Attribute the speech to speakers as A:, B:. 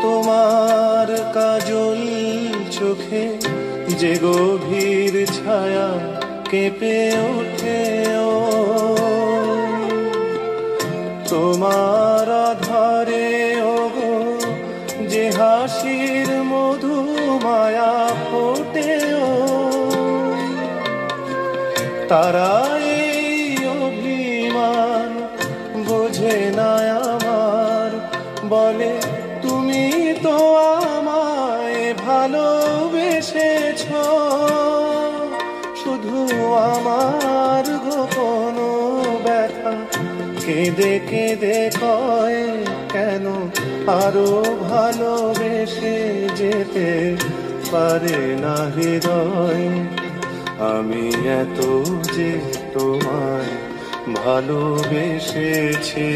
A: তোমার কাজল চোখে যে গভীর ছায়া কেঁপে ওঠে, ও তোমার আধারে ওগো যে হাসির মধু মায়া ফোটে, ও তারাই অভিমান বোঝে না আমার, বলে তুমি তো আমায় ভালোবেসেছ, শুধু আমার গোপন ব্যথা কেঁদে কেঁদে কয় কেন আরো ভালোবেসে যেতে পারে না হৃদয়। আমি এত যে তোমায় ভালোবেসেছি।